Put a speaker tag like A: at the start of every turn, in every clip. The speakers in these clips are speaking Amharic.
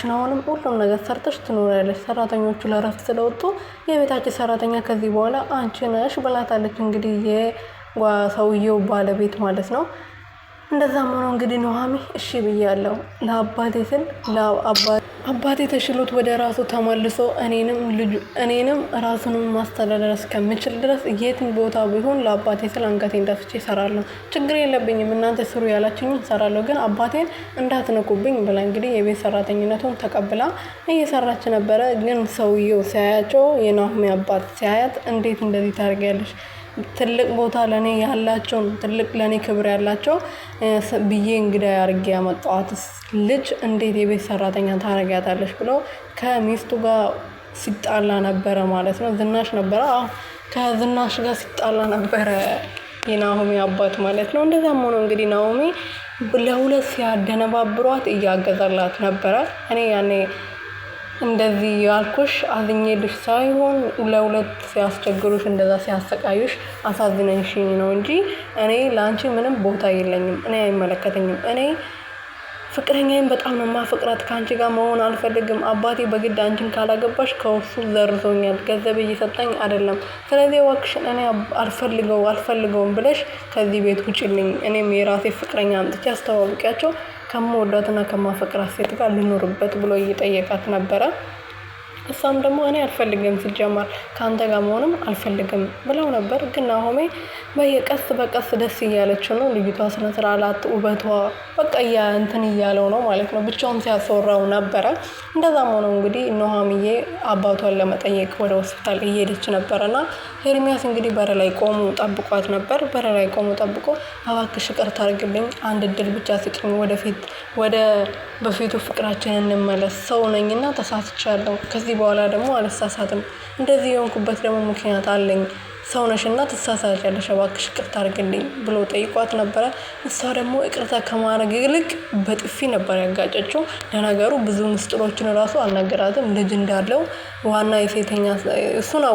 A: አሁንም ሁሉም ነገር ሰርተሽ ትኖሪያለሽ። ሰራተኞቹ ለረፍት ስለወጡ የቤታችን ሰራተኛ ከዚህ በኋላ አንቺ ነሽ ብላታለች። እንግዲህ የሰውየው ባለቤት ማለት ነው። እንደዛም ሆኖ እንግዲህ ኑሃሚ እሺ ብያለሁ ለአባቴ ስል አባቴ ተሽሎት ወደ ራሱ ተመልሶ እኔንም ራሱንም ማስተዳደር እስከምችል ድረስ የትም ቦታ ቢሆን ለአባቴ ስል አንገቴን ደፍቼ እሰራለሁ። ችግር የለብኝም፣ እናንተ ስሩ ያላችሁኝ እሰራለሁ፣ ግን አባቴን እንዳትነኩብኝ ብላ እንግዲህ የቤት ሰራተኝነቱን ተቀብላ እየሰራች ነበረ። ግን ሰውየው ሲያያቸው የኑሃሚ አባት ሲያያት እንዴት እንደዚህ ታደርጊያለሽ? ትልቅ ቦታ ለኔ ያላቸው ትልቅ ለኔ ክብር ያላቸው ብዬ እንግዳ አድርጌ ያመጣኋት ልጅ እንዴት የቤት ሰራተኛ ታረጋታለሽ ብሎ ከሚስቱ ጋር ሲጣላ ነበረ ማለት ነው። ዝናሽ ነበረ። ከዝናሽ ጋር ሲጣላ ነበረ የኑሃሚ አባት ማለት ነው። እንደዛም ሆኖ እንግዲህ ኑሃሚ ለሁለት ሲያደነባብሯት እያገዛላት ነበረ። እኔ ያኔ እንደዚህ ያልኩሽ አዝኜልሽ ሳይሆን ለሁለት ሲያስቸግሩሽ እንደዛ ሲያሰቃዩሽ አሳዝነሽኝ ነው እንጂ እኔ ለአንቺ ምንም ቦታ የለኝም፣ እኔ አይመለከተኝም። እኔ ፍቅረኛዬን በጣም ነው ማፈቅራት፣ ከአንቺ ጋር መሆን አልፈልግም። አባቴ በግድ አንቺን ካላገባሽ ከውሱ ዘርዞኛል፣ ገንዘብ እየሰጠኝ አይደለም። ስለዚህ እባክሽን እኔ አልፈልገውም ብለሽ ከዚህ ቤት ውጪልኝ። እኔም የራሴ ፍቅረኛ አምጥቼ አስተዋውቂያቸው ከመወዳትና ከማፈቅራት ሴት ጋር ልኖርበት ብሎ እየጠየቃት ነበረ። እሷም ደግሞ እኔ አልፈልግም ሲጀመር ከአንተ ጋር መሆንም አልፈልግም ብለው ነበር። ግን ኑሃሚ በየቀስ በቀስ ደስ እያለችው ነው። ልጅቷ ስነ ስርዓት ውበቷ በቃ እንትን እያለው ነው ማለት ነው። ብቻውን ሲያስወራው ነበረ። እንደዛም ሆኖ እንግዲህ ኑሃሚዬ አባቷን ለመጠየቅ ወደ ሆስፒታል እየሄደች ነበርና ኤርሚያስ እንግዲህ በር ላይ ቆሞ ጠብቋት ነበር። በር ላይ ቆሞ ጠብቆ እባክሽ ይቅርታ አድርግልኝ፣ አንድ እድል ብቻ ስጭኝ፣ ወደ በፊቱ ፍቅራችን እንመለስ። ሰው ነኝና ተሳስቻለሁ፣ ከዚህ በኋላ ደግሞ አልሳሳትም። እንደዚህ የሆንኩበት ደግሞ ምክንያት አለኝ። ሰው ነሽና ትሳሳቻለሽ፣ እባክሽ ይቅርታ አድርግልኝ ብሎ ጠይቋት ነበረ። እሷ ደግሞ ይቅርታ ከማድረግ ይልቅ በጥፊ ነበር ያጋጨችው። ለነገሩ ብዙ ምስጢሮችን ራሱ አልነገራትም። ልጅ እንዳለው ዋና የሴተኛ እሱን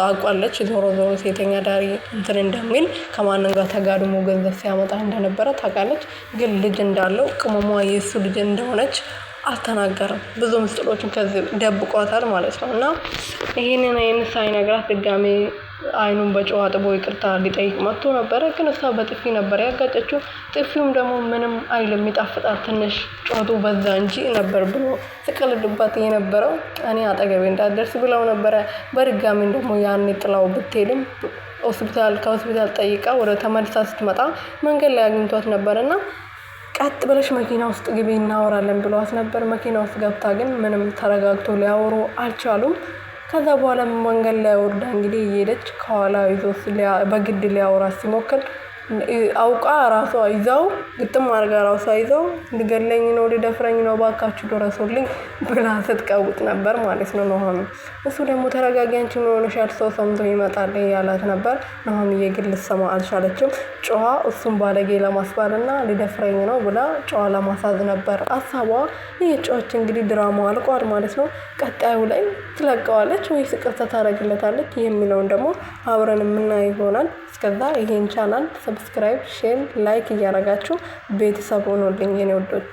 A: አውቋለች። ዞሮ ሴተኛ ዳሪ እንትን እንደሚል ከማንም ጋር ተጋድሞ ገንዘብ ሲያመጣ እንደነበረ ታውቃለች። ግን ልጅ እንዳለው ቅመሟ የእሱ ልጅ እንደሆነች አልተናገረም። ብዙ ምስጢሮችን ከዚህ ደብቋታል ማለት ነው። እና ይህንን ሳይነግራት ድጋሜ አይኑን በጨው አጥቦ ይቅርታ ሊጠይቅ መጥቶ ነበረ። ግን እሷ በጥፊ ነበር ያጋጨችው። ጥፊውም ደግሞ ምንም አይልም፣ ይጣፍጣል፣ ትንሽ ጨዋቱ በዛ እንጂ ነበር ብሎ ሲቀልድባት የነበረው። እኔ አጠገቤ እንዳትደርስ ብለው ነበረ። በድጋሚ ደግሞ ያኔ ጥላው ብትሄድም ከሆስፒታል ጠይቃ ወደ ተመልሳ ስትመጣ መንገድ ላይ አግኝቷት ነበርና ቀጥ ብለሽ መኪና ውስጥ ግቢ እናወራለን ብለዋት ነበር። መኪና ውስጥ ገብታ ግን ምንም ተረጋግቶ ሊያወሩ አልቻሉም። ከዛ በኋላ መንገድ ላይ ወርዳ እንግዲህ እየሄደች ከኋላ ይዞ በግድ ሊያወራት ሲሞክር አውቃ ራሷ ይዛው ግጥም አድርጋ ራሷ ይዛው ሊገለኝ ነው ሊደፍረኝ ነው ባካችሁ ድረሱልኝ ብላ ስትቀውጥ ነበር ማለት ነው ኑሃሚ። እሱ ደግሞ ተረጋጊ፣ አንቺ ምን ሆነሻል? ሰው ሰምቶ ይመጣል ያላት ነበር። ኑሃሚዬ ግን ልትሰማ አልቻለችም። ጨዋ እሱን ባለጌ ለማስባልና ሊደፍረኝ ነው ብላ ጨዋ ለማሳዝ ነበር ሀሳቧ። የጨዋች እንግዲህ ድራማው አልቋል ማለት ነው። ቀጣዩ ላይ ትለቀዋለች ወይስ ይቅርታ ታደርግለታለች የሚለውን ደግሞ አብረን የምናየው ይሆናል። እስከዛ ይሄን ቻናል ሰብስክራይብ፣ ሼር፣ ላይክ እያደረጋችሁ ቤተሰብ ሆኖልኝ የኔ ወዶች።